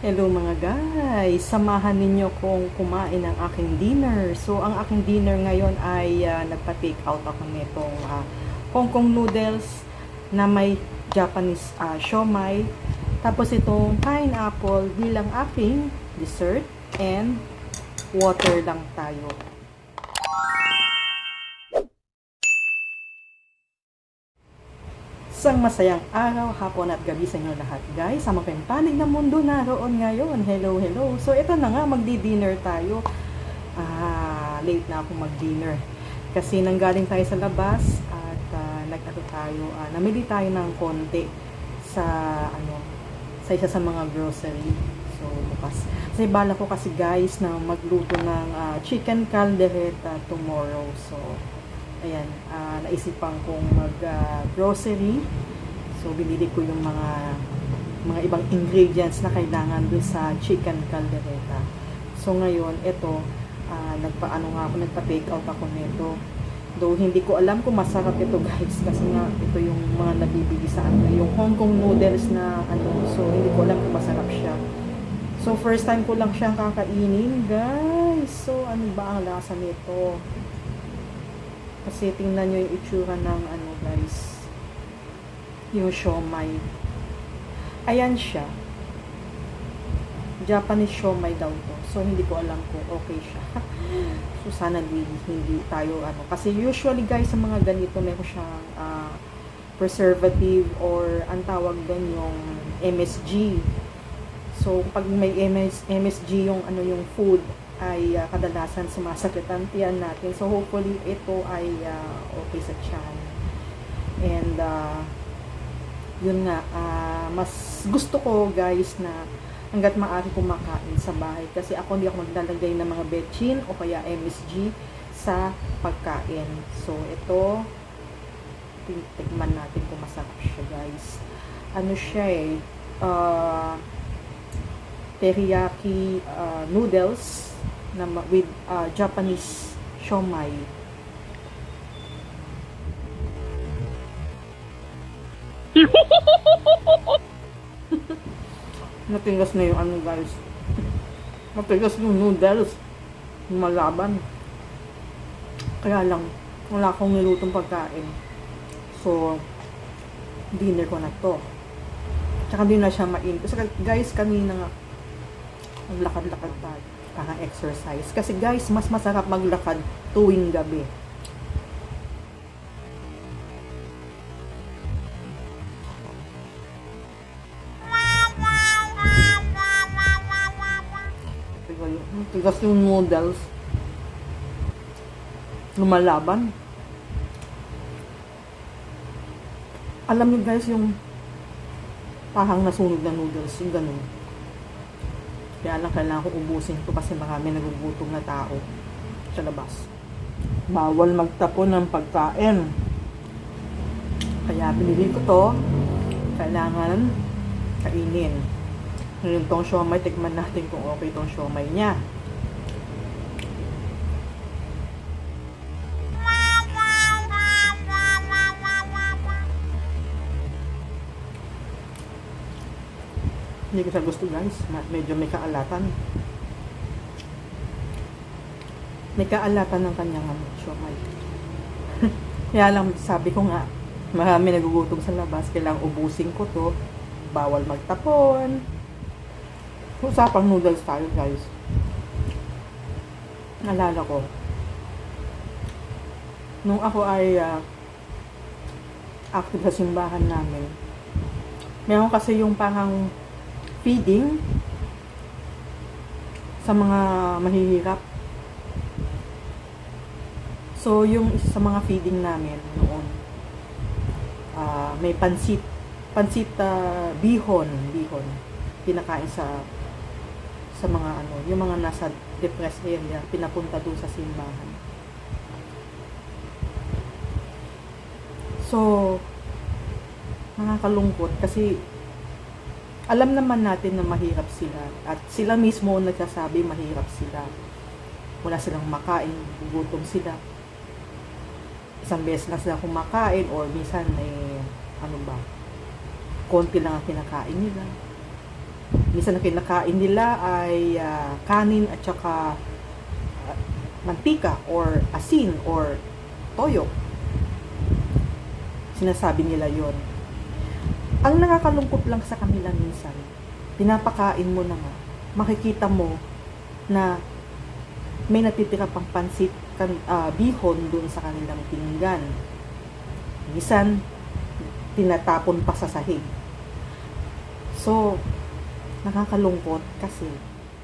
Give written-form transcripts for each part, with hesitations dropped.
Hello mga guys, samahan ninyo kong kumain ng aking dinner. So ang aking dinner ngayon ay nagpa-take out ako nitong Hong Kong noodles na may Japanese siomai. Tapos itong pineapple bilang aking dessert and water lang tayo. Isang masayang araw, hapon at gabi sa inyo lahat guys. Sa mapampanig na mundo naroon ngayon. Hello, hello. So ito na nga, magdi-dinner tayo. Late na ako mag-dinner. Kasi nanggaling tayo sa labas at namili tayo ng konti sa sa isa sa mga grocery. So bukas. Kasi bala ko kasi guys na magluto ng chicken caldereta tomorrow. So ayan, naisipan kong mag-grocery. So, binili ko yung mga ibang ingredients na kailangan dun sa chicken caldereta. So, ngayon, ito, nagpa-take out ako nito. Though, hindi ko alam kung masarap ito, guys. Kasi nga, ito yung mga nabibili sa yung Hong Kong noodles na So, hindi ko alam kung masarap siya. So, first time ko lang siyang kakainin, guys. So, ano ba ang lasa nito? Kasi tingnan nyo yung itsura ng guys, yung siomai. Ayan siya. Japanese siomai daw to. So hindi ko alam kung okay siya. So sana hindi tayo kasi usually guys sa mga ganito meron siyang preservative or ang tawag doon yung MSG. So pag may MSG yung yung food ay kadalasan sumasakit ang tiyan natin. So, hopefully, ito ay okay sa tiyan. And, yun nga, mas gusto ko, guys, na hanggat maaari kumakain sa bahay. Kasi ako hindi ako maglalagay ng mga betchin o kaya MSG sa pagkain. So, ito, tikman natin kung masarap siya, guys. Ano siya teriyaki noodles na with Japanese siomai. Natigas na yung guys. Natigas yung noodles. Malaban. Kaya lang, wala akong nilutong pagkain. So, dinner ko na to. Tsaka din na siya mainit. Kasi guys, kanina nga, maglakad-lakad tayo. Parang exercise. Kasi guys, mas masarap maglakad tuwing gabi. Tigas yung noodles. Lumalaban. Alam niyo guys, yung parang nasunog na noodles. Yung ganun. Kaya lang kailangan ko ubusin ito kasi marami nagugutom na tao sa labas. Bawal magtapon ng pagkain. Kaya binili ko to. Kailangan kainin. Ngayon tong siomai, tikman natin kung okay tong siomai niya. Hindi ko siya gusto guys. Medyo may kaalatan. May kaalatan ng kanyang siomai. Kaya lang sabi ko nga, marami nagugutom sa labas. Kailangang ubusin ko to. Bawal magtapon. Usapang noodles tayo guys. Naalala ko. Nung ako ay active sa simbahan namin. Meron kasi yung parang feeding sa mga mahihirap. So, yung isa sa mga feeding namin noon, may pansit bihon, pinakain sa mga yung mga nasa depressed area, pinapunta doon sa simbahan. So, nakakalungkot kasi alam naman natin na mahirap sila at sila mismo nagsasabi mahirap sila. Wala silang makain, gugutom sila. Isang beses lang sila kumakain or minsan konti lang ang kinakain nila. Minsan na kinakain nila ay kanin at saka mantika or asin or toyo. Sinasabi nila yon. Ang nakakalungkot lang sa kanila minsan, pinapakain mo na nga, makikita mo na may natitira pang pansit bihon doon sa kanilang pinggan. Minsan, tinatapon pa sa sahig. So, nakakalungkot kasi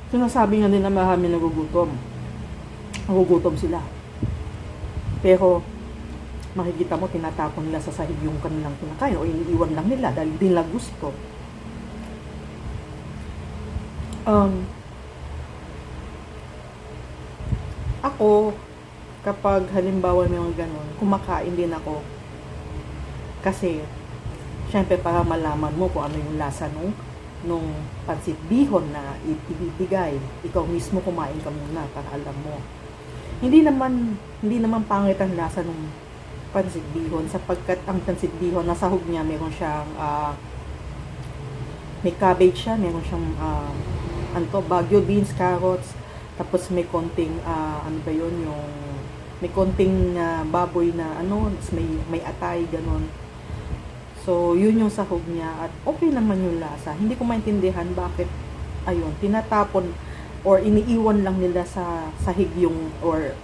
sinasabi nga nila marami nagugutom. Nagugutom sila. Pero, makikita mo, tinatapon nila sa sahig yung kanilang kinakain o iniiwan lang nila dahil di nila gusto. Ako, kapag halimbawa may mga ganun, kumakain din ako. Kasi, syempre para malaman mo kung ano yung lasa nung pansit bihon na ibibigay. Ikaw mismo kumain ka muna para alam mo. Hindi naman pangit ang lasa nung pansit bihon sapagkat ang pansit bihon nasa hug niya meron siyang may cabbage siya, meron siyang baguio beans, carrots, tapos may konting may konting baboy na may atay ganon. So yun yung sahog niya at okay naman yung lasa. Hindi ko maintindihan bakit tinatapon or iniiwan lang nila sa sahig yung or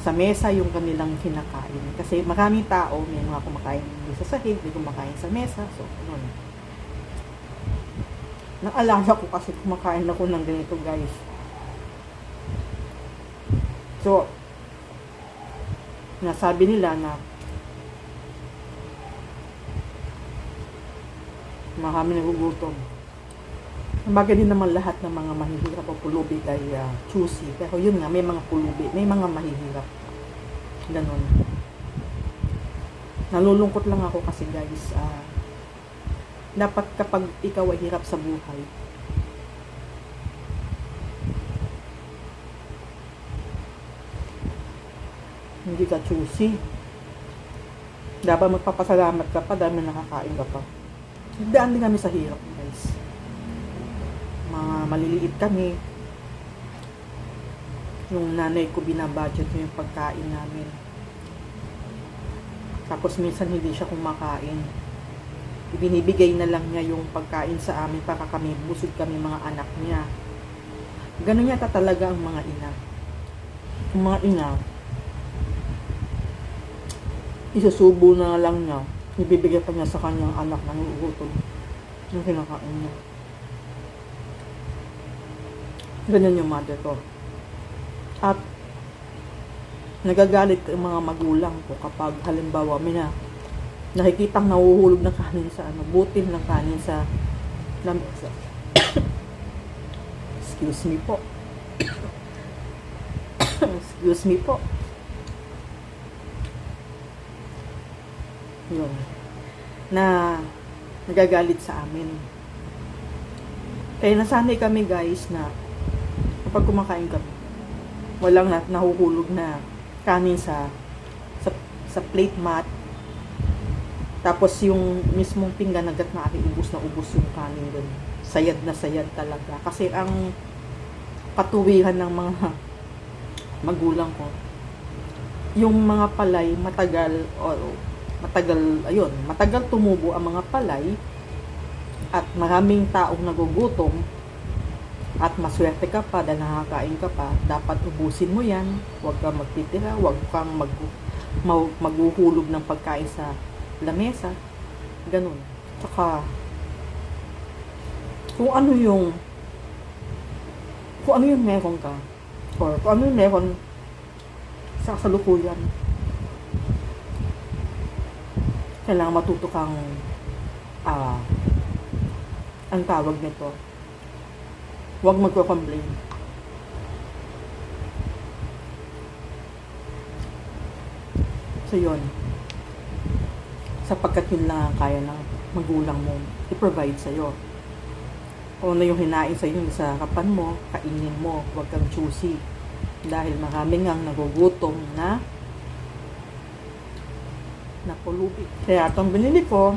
sa mesa yung kanilang kinakain. Kasi maraming tao, may mga kumakain sa sahig, may kumakain sa mesa. So, ganun. Naalala ko kasi kumakain ako ng ganito, guys. So, nasabi nila na marami nagugutom. Bagay din naman lahat ng mga mahihirap o pulubi ay choosy. Pero yun nga, may mga pulubi, may mga mahihirap. Ganon. Nalulungkot lang ako kasi guys, dapat kapag ikaw ay hirap sa buhay, hindi ka choosy. Dapat magpapasalamat ka pa dahil may nakakain ka pa. Daan din kami sa hirap, guys. Mga maliliit kami. Yung nanay ko binabudget yung pagkain namin. Tapos minsan hindi siya kumakain. Ibinibigay na lang niya yung pagkain sa amin para kami, busog kami mga anak niya. Ganun yata talaga ang mga ina. Ang mga ina, isusubo na lang niya. Ibibigay pa niya sa kanyang anak na nagugutom yung kinakain niya. Ganyan yung mother ko. At nagagalit ang mga magulang ko kapag halimbawa may nakikitang nahuhulog ng kanin sa butil ng kanin sa lamesa. Excuse me po. Excuse me po. Yun. Na nagagalit sa amin. Kaya nasanay kami guys na kapag kumakain kami, walang nahuhulog na kanin sa plate mat. Tapos yung mismong pinggan agad na ubos yung kanin doon. Sayad na sayad talaga. Kasi ang katuwiran ng mga magulang ko, yung mga palay matagal tumubo ang mga palay at maraming taong nagugutom at maswerte ka pa dahil nakakain ka pa, dapat ubusin mo yan. Huwag kang magtitira, huwag kang maghuhulog ng pagkain sa lamesa. Ganun. Saka kung ano yung meron ka or kung ano yung meron sa kasalukuyan, kailangan matuto kang ang tawag nito, huwag magko-complain. So yun, sapagkat yun lang ang kaya ng magulang mo i-provide sa'yo. Kung ano yung hinain sa'yo sa harapan mo, kainin mo, huwag kang choosy. Dahil maraming ang nagugutom na pulubi. Kaya itong binili ko,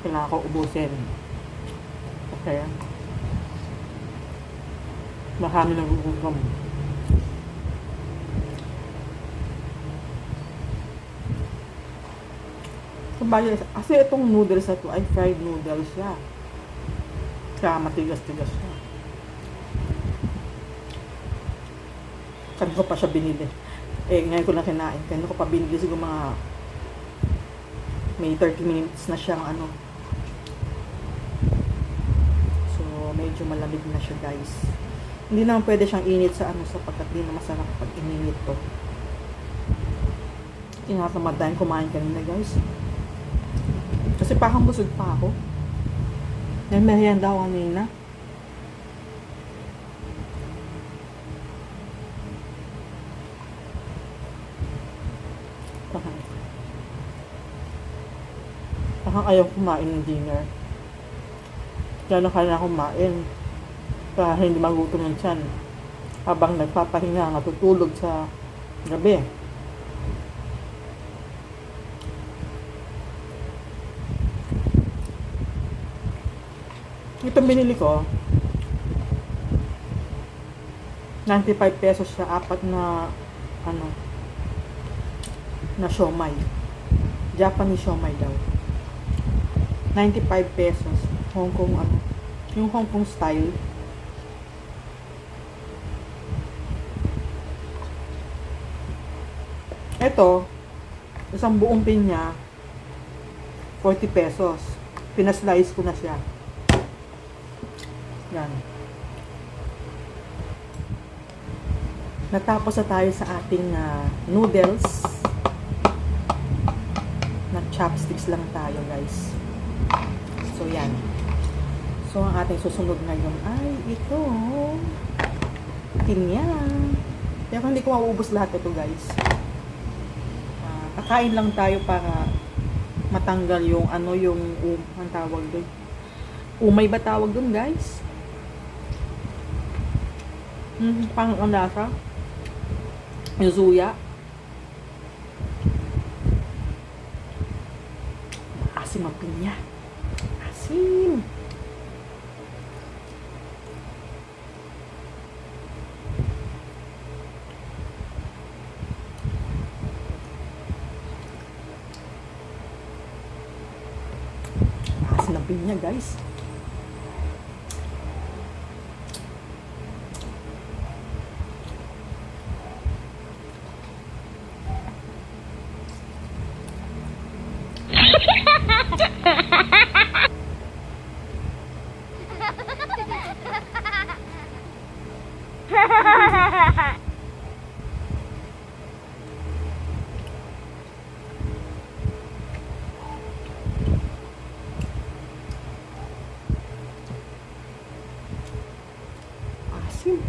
Kailangan ko ubusin. Okay. Marami nagugutom. Kasi itong noodles na to ay fried noodles siya. Kaya matigas-tigas siya. Kanina ko pa siya binili. Ngayon ko na kinain. Kanina ko pa binili siguro mga may 30 minutes na siyang So, medyo malamig na siya, guys. Hindi naman pwede siyang init sa sapagkat di na masarap pag ininit to. Tinatamad tayong kumain kanina, guys. Kasi parang busog pa ako. May merienda ako kanina. Parang ayaw kumain ng dinner. Kaya na kaya kumain. Para hindi magutom ng tiyan. Habang nagpapahinga, natutulog sa gabi. Itong binili ko, 95 pesos siya, apat na na siomai. Japanese siomai daw. 95 pesos. Hong Kong yung Hong Kong style. Ito, isang buong pinya, 40 pesos. Pinaslice ko na siya. Yan. Natapos na tayo sa ating noodles. Nag-chopsticks lang tayo, guys. So, yan. So, ang ating susunod ngayon ay ito. Pinya. Pero hindi ko mauubos lahat ito, guys. Kakain lang tayo para matanggal yung ang tawag doon. Umay ba tawag doon, guys? Pang ang lasa. Yung suya. Asim ang pinya. Asim. Asim ang pinya, guys. Asim.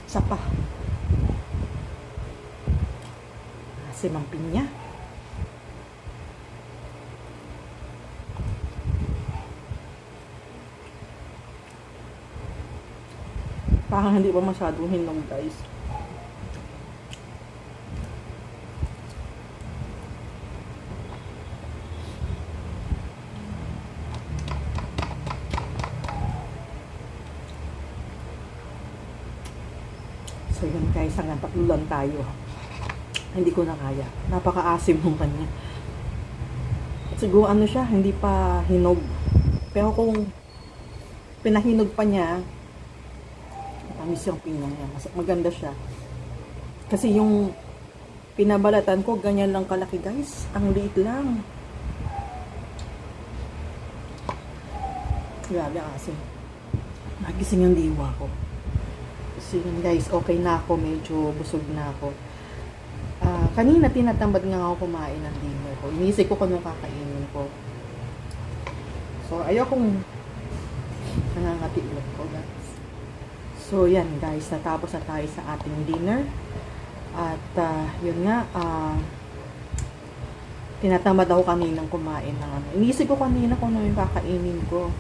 Isa pa. Asim ang pinya. Parang hindi pa masyadong hinog, guys. So yun, guys, hanggang tatlo lang tayo. Hindi ko na kaya. Napaka-asim ng kanya. Siguro siya, hindi pa hinog. Pero kung pinahinog pa niya, matamis yung pinya niya. Maganda siya. Kasi yung pinabalatan ko, ganyan lang kalaki, guys. Ang liit lang. Grabe ang asim. Nagising yung diwa ko. So yun, guys, okay na ako. Medyo busog na ako. Kanina tinatamad nga ako kumain ng dinner ko. Inisip ko kung anong kakainin ko. So, ayokong nangangati ulit ko, guys. So, yan, guys. Natapos na tayo sa ating dinner. At, yun nga, tinatamad ako kaninang kumain ng Inisip ko kanina kung ano yung kakainin ko.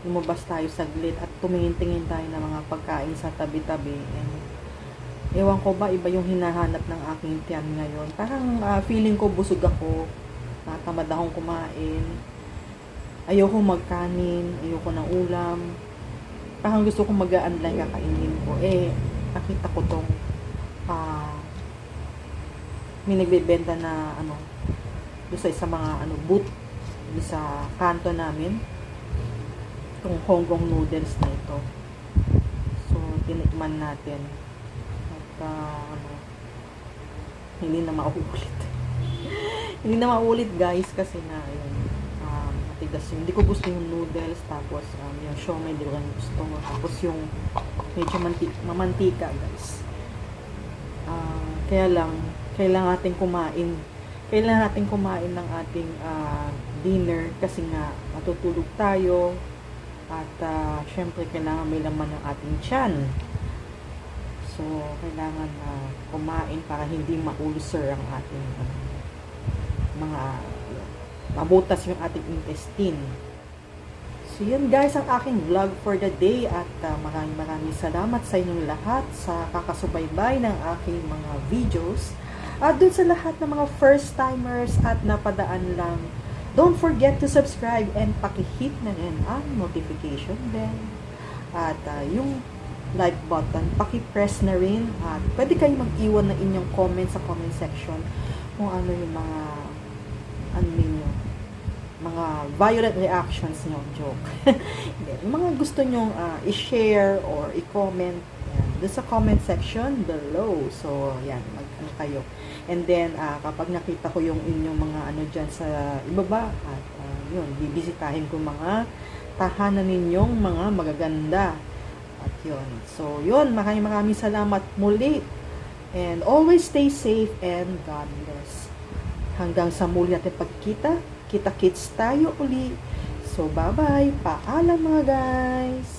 lumabas tayo saglit at tumingin-tingin tayo ng mga pagkain sa tabi-tabi. And ewan ko ba, iba yung hinahanap ng aking tiyan ngayon. Parang feeling ko busog ako, natamad akong kumain, ayoko magkanin, ayoko ng ulam, parang gusto kong magaan lang kakainin ko. Nakita ko tong may nagbebenta na doon sa mga booth sa kanto namin, itong Hongkong noodles na ito. So tinikman natin at hindi na mauulit. Hindi na mauulit guys, kasi na yun, matigas yun. Hindi ko gusto yung noodles, tapos yung siomai hindi ko rin gusto, tapos yung medyo mamantika guys. Kaya lang kailangan natin kumain ng ating dinner, kasi nga matutulog tayo at syempre kailangan may laman ng ating tiyan. So kailangan kumain para hindi ma-ulcer ang ating mga mabutas yung ating intestine. So yun guys ang aking vlog for the day, at maraming salamat sa inyong lahat sa kakasubaybay ng aking mga videos. At dun sa lahat ng mga first timers at napadaan lang, don't forget to subscribe and paki-hit na rin ang notification bell. At yung like button, paki-press na rin. At pwede kayo mag-iwan ng inyong comment sa comment section kung ano yung mga violent reactions nyo, joke. Yung mga gusto nyong i-share or i-comment, doon sa comment section below. So, yan, mag-ano kayo. And then, kapag nakita ko yung inyong mga dyan sa ibaba, at yun, bibisitahin ko mga tahanan ninyong mga magaganda. At yun. So, yun, maraming salamat muli. And always stay safe and God bless. Hanggang sa muli natin pagkita, kita-kits tayo uli. So, bye-bye. Paalam mga guys.